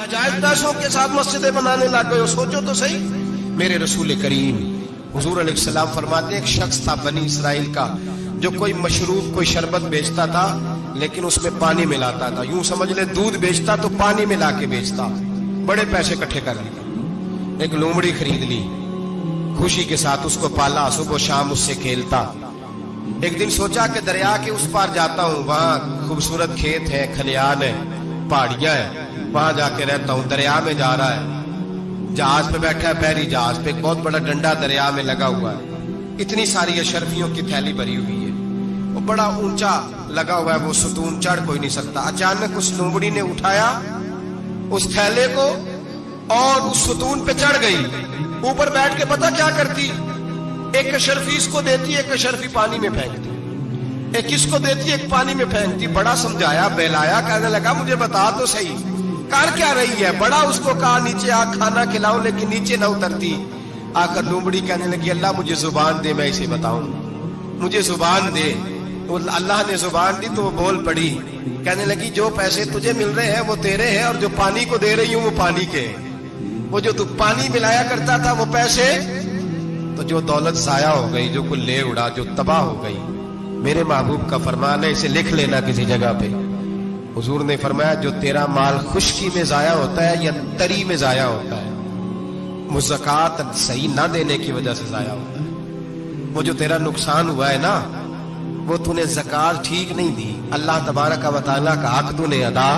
नाजायज पैसों के साथ मस्जिदें बनाने लग गए हो, सोचो तो सही। मेरे रसूल करीम हुजूर अलैहिस्सलाम फरमाते एक शख्स था बनी इसराइल का जो कोई मशरूब कोई शरबत बेचता था लेकिन उसमें पानी मिलाता था। यूं समझ ले दूध बेचता तो पानी मिला के बेचता। बड़े पैसे इकट्ठे कर लिए, एक लोमड़ी खरीद ली, खुशी के साथ उसको पाला, सुबह शाम उससे खेलता। एक दिन सोचा कि दरिया के उस पार जाता हूँ, वहां खूबसूरत खेत है, खलियान है, पहाड़ियां है, वहां जाके रहता हूँ। दरिया में जा रहा है, जहाज पे बैठा है, बहरी जहाज पे, एक बहुत बड़ा डंडा दरिया में लगा हुआ है, इतनी सारी अशरफियों की थैली भरी हुई है, वो बड़ा ऊंचा लगा हुआ है, वो सतून चढ़ कोई नहीं सकता। अचानक उस लोमड़ी ने उठाया उस थैले को और उस सतून पे चढ़ गई। ऊपर बैठ के पता क्या करती, एक अशरफी इसको देती, एक अशरफी पानी में फेंकती, एक इसको देती, एक पानी में फेंकती। बड़ा समझाया बहलाया, कहने लगा मुझे बता तो सही कर क्या रही है। बड़ा उसको कहा नीचे आ खाना खिलाओ, लेकिन नीचे न उतरती। आकर लोमड़ी कहने लगी अल्लाह मुझे जुबान दे, मैं इसे बताऊं, मुझे जुबान दे। तो अल्लाह ने जुबान दी तो वो बोल पड़ी, कहने लगी जो पैसे तुझे मिल रहे हैं वो तेरे हैं, और जो पानी को दे रही हूं वो पानी के। वो जो तू पानी मिलाया करता था वो पैसे, तो जो दौलत जाया हो गई, जो कुल ले उड़ा, जो तबाह हो गई। मेरे महबूब का फरमान है, इसे लिख लेना किसी जगह पे। हुजूर ने फरमाया जो तेरा माल खुश्की में जाया होता है या तरी में जाया होता है, वो ज़कात सही ना देने की वजह से जाया होता है। वो जो तेरा नुकसान हुआ है ना, वो तूने ज़कात ठीक नहीं दी, अल्लाह तबारक व तआला का हक तूने अदा,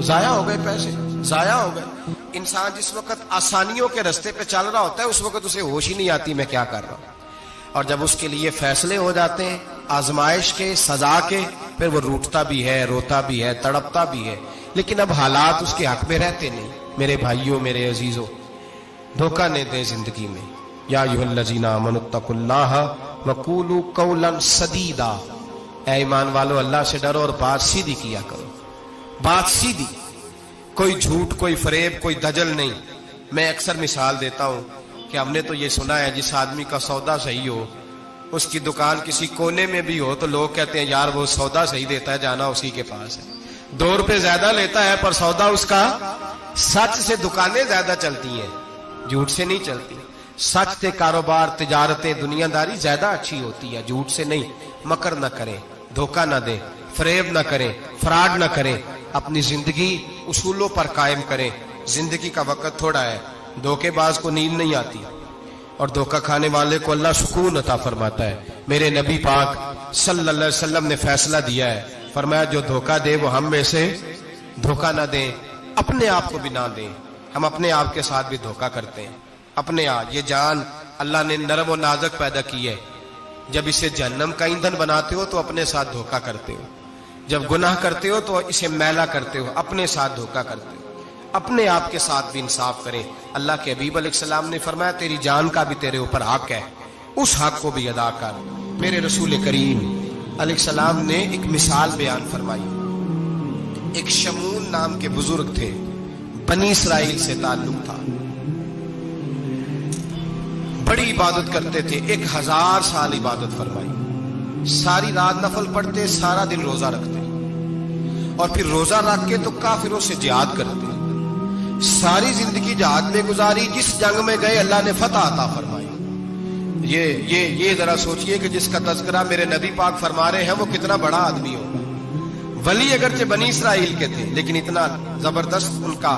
जाया हो गए पैसे, जाया हो गए। इंसान जिस वक्त आसानियों के रास्ते पे चल रहा होता है उस वक्त उसे होश ही नहीं आती मैं क्या कर रहा हूं, और जब उसके लिए फैसले हो जाते हैं आजमाइश के, सजा के, फिर वो रूठता भी है, रोता भी है, तड़पता भी है, लेकिन अब हालात उसके हक में रहते नहीं। मेरे भाइयों, मेरे अजीजों, धोखा नहीं दें जिंदगी में। या अय्युहल्लज़ीना आमनुत्तकुल्लाह वक़ूलू क़ौलन सदीदा, ऐ ईमान वालो अल्लाह से डरो और बात सीधी किया करो, बात सीधी, कोई झूठ, कोई फरेब, कोई दजल नहीं। मैं अक्सर मिसाल देता हूं कि हमने तो ये सुना है जिस आदमी का सौदा सही हो, उसकी दुकान किसी कोने में भी हो तो लोग कहते हैं यार वो सौदा सही देता है, जाना उसी के पास है। 2 रुपए ज्यादा लेता है पर सौदा उसका, सच से दुकानें ज्यादा चलती हैं, झूठ से नहीं चलती। सच से कारोबार, तिजारतें, दुनियादारी ज्यादा अच्छी होती है, झूठ से नहीं। मकर न करें, धोखा न दें, फरेब न करें, फ्रॉड न करें, अपनी जिंदगी उसूलों पर कायम करें। जिंदगी का वक्त थोड़ा है, धोखेबाज को नींद नहीं आती और धोखा खाने वाले को अल्लाह सुकून अता फरमाता है। मेरे नबी पाक सल्लल्लाहु अलैहि वसल्लम ने फैसला दिया है, फरमाया जो धोखा दे वो हम में से धोखा ना दें, अपने आप को भी ना दें। हम अपने आप के साथ भी धोखा करते हैं, अपने आप। ये जान अल्लाह ने नरम और नाजुक पैदा की है, जब इसे जहन्नम का ईंधन बनाते हो तो अपने साथ धोखा करते हो, जब गुनाह करते हो तो इसे मैला करते हो, अपने साथ धोखा करते हो। अपने आप के साथ भी इंसाफ करें। अल्लाह के हबीब अलैहिस्सलाम ने फरमाया तेरी जान का भी तेरे ऊपर हक है, उस हक को भी अदा कर। मेरे रसूल करीम अलैहिस्सलाम ने एक मिसाल बयान फरमाई। एक शमून नाम के बुजुर्ग थे, बनी इसराइल से ताल्लुक था, बड़ी इबादत करते थे, 1000 साल इबादत फरमाई, सारी रात नफल पढ़ते, सारा दिन रोजा रखते, और फिर रोजा रख के तो काफिरों से जिहाद करते, सारी जिंदगी जिहाद में गुजारी। जिस जंग में गए अल्लाह ने फतह अता फरमाई। ये जरा सोचिए कि जिसका तज़किरा मेरे नबी पाक फरमा रहे हैं वो कितना बड़ा आदमी होगा। वली अगरचे बनी इसराइल के थे लेकिन इतना जबरदस्त उनका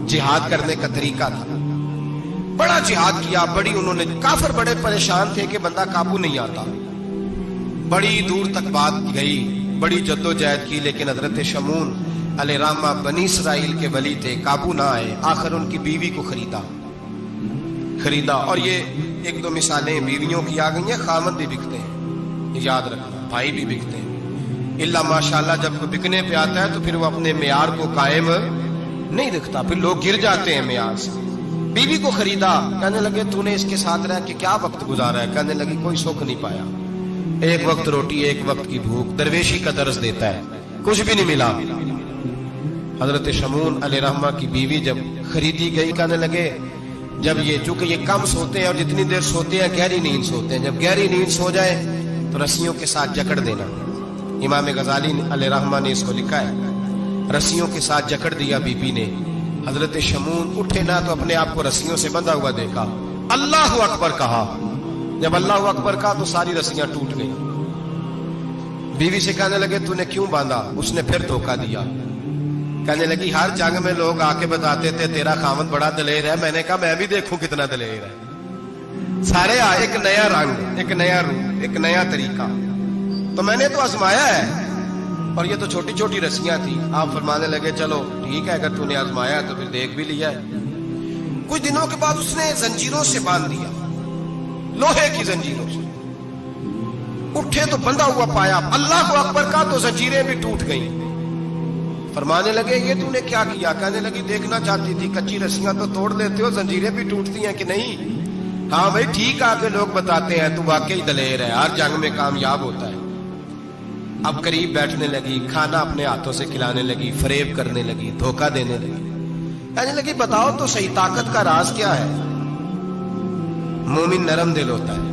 जिहाद करने का तरीका था, बड़ा जिहाद किया, बड़ी उन्होंने, काफिर बड़े परेशान थे कि बंदा काबू नहीं आता, बड़ी दूर तक बात गई, बड़ी जद्दोजहद की, लेकिन हजरत शमून अलैहिर्रहमा बनी इसराइल के वली थे, काबू ना आए। आखिर उनकी बीवी को खरीदा। और ये 1-2 मिसालें बीवियों की आ गई हैं, खामद भी बिकते हैं, याद रखना, भाई भी बिकते हैं। इल्ला माशाल्लाह जब कोई बिकने पे आता है तो फिर वो अपने मेयार को कायम नहीं रखता, फिर लोग गिर जाते हैं मेयार से। बीवी को खरीदा, कहने लगे तूने इसके साथ रह के क्या वक्त गुजारा है? कहने लगी कोई सुख नहीं पाया, एक वक्त रोटी, एक वक्त की भूख, दरवेशी का दर्ज देता है, कुछ भी नहीं मिला। हजरत शमून अलैहिर्रहमा की बीवी जब खरीदी गई, कहने लगे जब ये, चूंकि ये कम सोते हैं और जितनी देर सोते हैं गहरी नींद सोते हैं, जब गहरी नींद सो जाए तो रस्सियों के साथ जकड़ देना। इमाम गजाली अलैहिर्रहमा ने इसको लिखा है, रस्सियों के साथ जकड़ दिया बीबी ने। हजरत शमून उठे ना तो अपने आप को रस्सियों से बंधा हुआ देखा, अल्लाह अकबर कहा। जब अल्लाह अकबर कहा तो सारी रस्सियां टूट गई। बीवी से कहने लगे तूने क्यों बांधा? उसने फिर धोखा दिया। कहने लगी हर जंग में लोग आके बताते थे तेरा खामद बड़ा दलेर है। मैंने कहा मैं भी देखूं कितना दलेर है। सारे एक नया रंग, एक नया रूप, एक नया तरीका। तो मैंने तो आजमाया है, और ये तो छोटी छोटी रस्सियां थी। आप फरमाने लगे चलो ठीक है, अगर तूने आजमाया तो फिर देख भी लिया है। कुछ दिनों के बाद उसने जंजीरों से बांध दिया, लोहे की जंजीरों से। उठे तो बंधा हुआ पाया, अल्लाह अकबर का तो जंजीरें भी टूट गई। फरमाने लगे ये तूने क्या किया? कहने लगी देखना चाहती थी, कच्ची रस्सियां तो तोड़ देते हो, जंजीरें भी टूटती हैं कि नहीं? हाँ भाई ठीक आके लोग बताते हैं तू वाकई दलेर है, हर जंग में कामयाब होता है। अब करीब बैठने लगी, खाना अपने हाथों से खिलाने लगी, फरेब करने लगी, धोखा देने लगी। कहने लगी बताओ तो सही ताकत का राज क्या है? मोमिन नरम दिल होता है।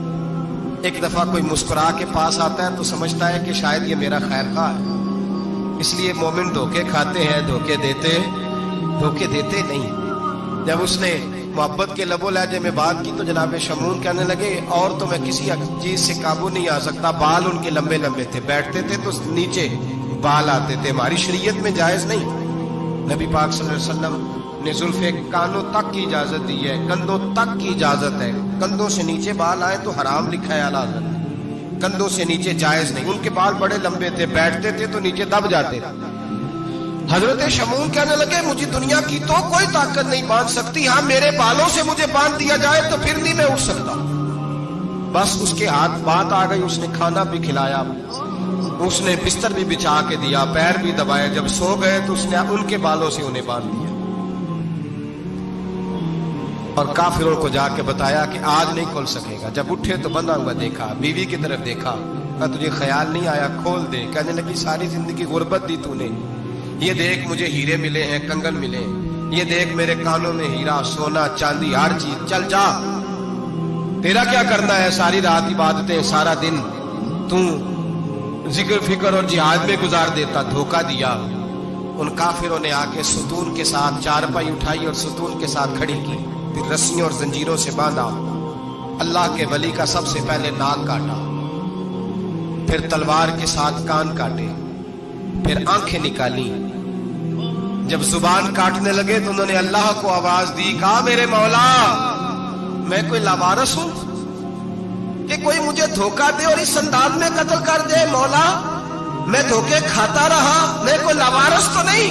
एक दफा कोई मुस्कुरा के पास आता है तो समझता है कि शायद ये मेरा खैर खा है, इसलिए मोमिन धोखे खाते हैं, धोखे देते नहीं। जब उसने मोहब्बत के लबो लहजे में बात की तो जनाब शमून कहने लगे और तो मैं किसी चीज से काबू नहीं आ सकता। बाल उनके लंबे लंबे थे, बैठते थे तो नीचे बाल आते थे, हमारी शरीयत में जायज नहीं। नबी पाक सल्लल्लाहु अलैहि वसल्लम ने जुल्फे कानों तक की इजाजत दी है, कंधों तक की इजाजत है। कंधों से नीचे बाल आए तो हराम लिखा है आला हज़रत, कंधों से नीचे जायज नहीं। उनके बाल बड़े लंबे थे, बैठते थे तो नीचे दब जाते थे। हजरत शमून कहने लगे मुझे दुनिया की तो कोई ताकत नहीं बांध सकती, हाँ मेरे बालों से मुझे बांध दिया जाए तो फिर नहीं मैं उठ सकता। बस उसके हाथ बात आ गई, उसने खाना भी खिलाया, उसने बिस्तर भी बिछा के दिया, पैर भी दबाए। जब सो गए तो उसने उनके बालों से उन्हें बांध दिया और काफिरों को जाके बताया कि आज नहीं खोल सकेगा। जब उठे तो बंधा हुआ देखा, बीवी की तरफ देखा, कहा तुझे ख्याल नहीं आया खोल दे? कहने लगी सारी जिंदगी गुर्बत दी तूने, ये देख मुझे हीरे मिले हैं, कंगन मिले, ये देख मेरे कानों में हीरा सोना चांदी हर चीज, चल जा तेरा क्या करना है? सारी रात इबादतें, सारा दिन तू जिक्र फिक्र और जिहाद में गुजार देता। धोखा दिया। उन काफिरों ने आके सुतून के साथ चारपाई उठाई और सुतून के साथ खड़ी की, फिर रस्सियों और जंजीरों से बांधा। अल्लाह के वली का सबसे पहले नाक काटा, फिर तलवार के साथ कान काटे, फिर आंखें निकाली। जब जुबान काटने लगे तो उन्होंने अल्लाह को आवाज दी, कहा मेरे मौला मैं कोई लावारस हूं कि कोई मुझे धोखा दे और इस अंदाज में कत्ल कर दे? मौला मैं धोखे खाता रहा, मैं कोई लावारस तो नहीं।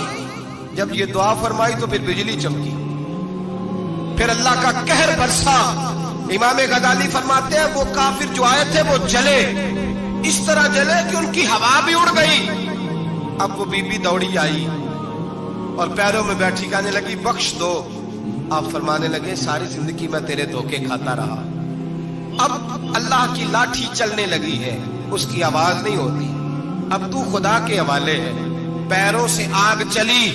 जब ये दुआ फरमाई तो फिर बिजली चमकी, फिर अल्लाह का कहर बरसा। इमाम गजाली फरमाते हैं वो काफिर जो आए थे वो जले, इस तरह जले कि उनकी हवा भी उड़ गई। अब वो बीबी दौड़ी आई और पैरों में बैठी कहने लगी बख्श दो। आप फरमाने लगे सारी जिंदगी मैं तेरे धोखे खाता रहा, अब अल्लाह की लाठी चलने लगी है, उसकी आवाज नहीं होती, अब तू खुदा के हवाले है। पैरों से आग चली।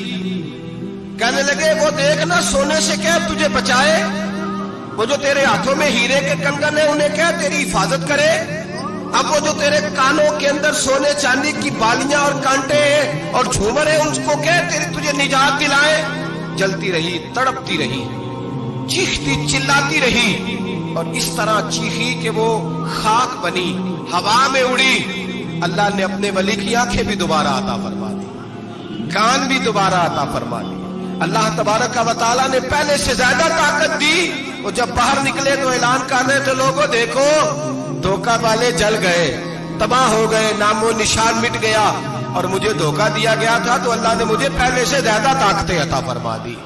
कहने लगे वो देखना सोने से क्या तुझे बचाए, वो जो तेरे हाथों में हीरे के कंगन है उन्हें क्या तेरी हिफाजत करे। अब वो जो तेरे कानों के अंदर सोने चांदी की बालियां और कांटे हैं और झूमर है उनको क्या तेरी तुझे निजात दिलाए। जलती रही, तड़पती रही, चीखती चिल्लाती रही और इस तरह चीखी कि वो खाक बनी, हवा में उड़ी। अल्लाह ने अपने वली की आंखें भी दोबारा अता फरमा दी, कान भी दोबारा अता फरमा दी। अल्लाह तबारक व तआला ने पहले से ज्यादा ताकत दी। वो जब बाहर निकले तो ऐलान कर रहे थे लोगों देखो धोखा वाले जल गए, तबाह हो गए, नामो निशान मिट गया और मुझे धोखा दिया गया था तो अल्लाह ने मुझे पहले से ज्यादा ताकतें अता फरमा दी,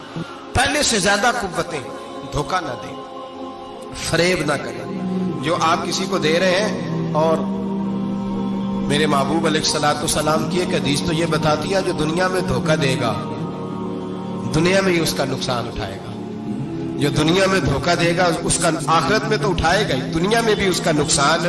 पहले से ज्यादा कुव्वतें। धोखा ना दे, फरेब ना करें जो आप किसी को दे रहे हैं। और मेरे महबूब अलैहिस्सलाम की एक हदीस तो ये बताती है जो दुनिया में धोखा देगा दुनिया में ही उसका नुकसान उठाएगा, जो दुनिया में धोखा देगा उसका आखिरत में तो उठाएगा ही, दुनिया में भी उसका नुकसान